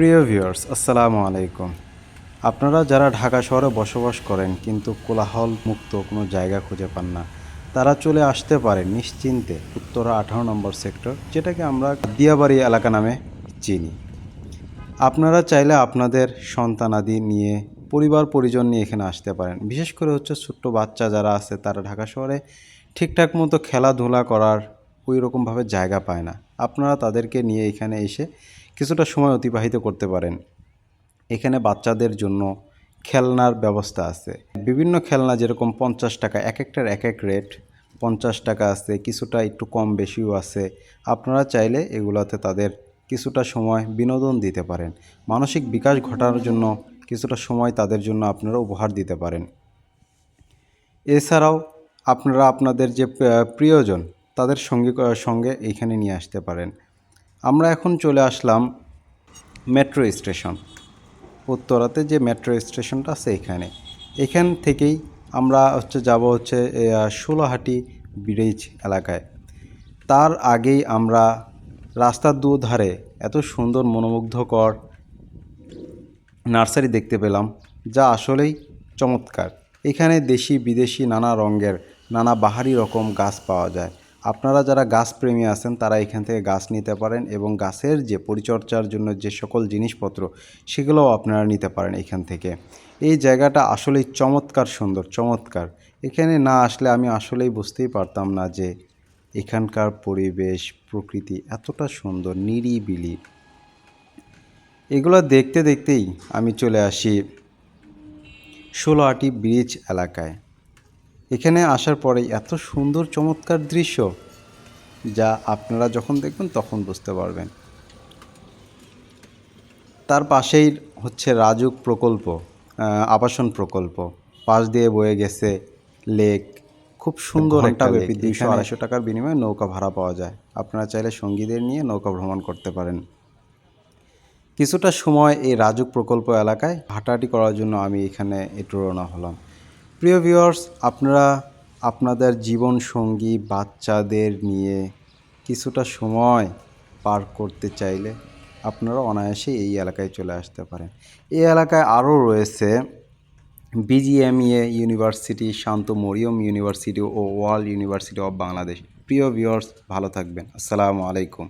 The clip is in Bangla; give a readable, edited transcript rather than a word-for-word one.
প্রিয় ভিউয়ার্স, আসসালামু আলাইকুম। আপনারা যারা ঢাকা শহরে বসবাস করেন কিন্তু কোলাহল মুক্ত কোনো জায়গা খুঁজে পান না, তারা চলে আসতে পারেন নিশ্চিন্তে উত্তরা 18 নম্বর সেক্টর, যেটাকে আমরা দিয়াবাড়ি এলাকা নামে চিনি। আপনারা চাইলে আপনাদের সন্তানাদি নিয়ে পরিবার পরিজন নিয়ে এখানে আসতে পারেন। বিশেষ করে ছোট্ট বাচ্চা যারা আছে তারা ঢাকা শহরে ঠিকঠাক মতো খেলাধুলা করার ওই রকমভাবে জায়গা পায় না। আপনারা তাদেরকে নিয়ে এখানে এসে কিছুটা সময় অতিবাহিত করতে পারেন। এখানে বাচ্চাদের জন্য খেলনার ব্যবস্থা আছে। বিভিন্ন খেলনা যেরকম 50 টাকা, এক একটার এক এক রেট। 50 টাকা আছে, কিছুটা একটু কম বেশিও আছে। আপনারা চাইলে এগুলোতে তাদের কিছুটা সময় বিনোদন দিতে পারেন। মানসিক বিকাশ ঘটানোর জন্য কিছুটা সময় তাদের জন্য আপনারা উপহার দিতে পারেন। এছাড়াও আপনারা আপনাদের যে প্রিয়জন তাদের সঙ্গে এইখানে নিয়ে আসতে পারেন। আমরা এখন চলে আসলাম মেট্রো স্টেশন। উত্তরাতে যে মেট্রো স্টেশনটা আছে এখান থেকেই আমরা যাব ষোলোহাটি ব্রিজ এলাকায়। তার আগেই আমরা রাস্তার দুধারে এত সুন্দর মনোমুগ্ধকর নার্সারি দেখতে পেলাম, যা আসলেই চমৎকার। এখানে দেশি বিদেশি নানা রঙের নানা বাহারি রকম গাছ পাওয়া যায়। আপনারা যারা গাছপ্রেমী আছেন তারা এখান থেকে গাছ নিতে পারেন এবং গাছের যে পরিচর্যার জন্য যে সকল জিনিসপত্র সেগুলোও আপনারা নিতে পারেন এখান থেকে। এই জায়গাটা আসলেই চমৎকার সুন্দর, চমৎকার। এখানে না আসলে আমি আসলেই বুঝতেই পারতাম না যে এখানকার পরিবেশ প্রকৃতি এতটা সুন্দর, নিরিবিলি। এগুলো দেখতে দেখতেই আমি চলে আসি ষোলোহাটি ব্রিজ এলাকায়। এখানে আসার পরে এত সুন্দর চমৎকার দৃশ্য, যা আপনারা যখন দেখবেন তখন বুঝতে পারবেন। তার পাশেই রাজুক প্রকল্প, আবাসন প্রকল্প। পাশ দিয়ে বয়ে গেছে লেক। খুব সুন্দর একটা লেক। 200-250 টাকার বিনিময়ে নৌকা ভাড়া পাওয়া যায়। আপনারা চাইলে সঙ্গীদের নিয়ে নৌকা ভ্রমণ করতে পারেন। কিছুটা সময় এই রাজুক প্রকল্প এলাকায় হাঁটাহাঁটি করার জন্য আমি এখানে একটু রওনা হলাম। প্রিয় ভিউয়ার্স, আপনারা আপনাদের জীবন সঙ্গী বাচ্চাদের নিয়ে কিছুটা সময় পার করতে চাইলে আপনারা অনায়াসে এই এলাকায় চলে আসতে পারেন। এই এলাকায় আরও রয়েছে BGMEA university, Shanto Mariam university ও ওয়ার্ল্ড ইউনিভার্সিটি অব বাংলাদেশ। প্রিয় ভিউয়ার্স, ভালো থাকবেন। আসসালামু আলাইকুম।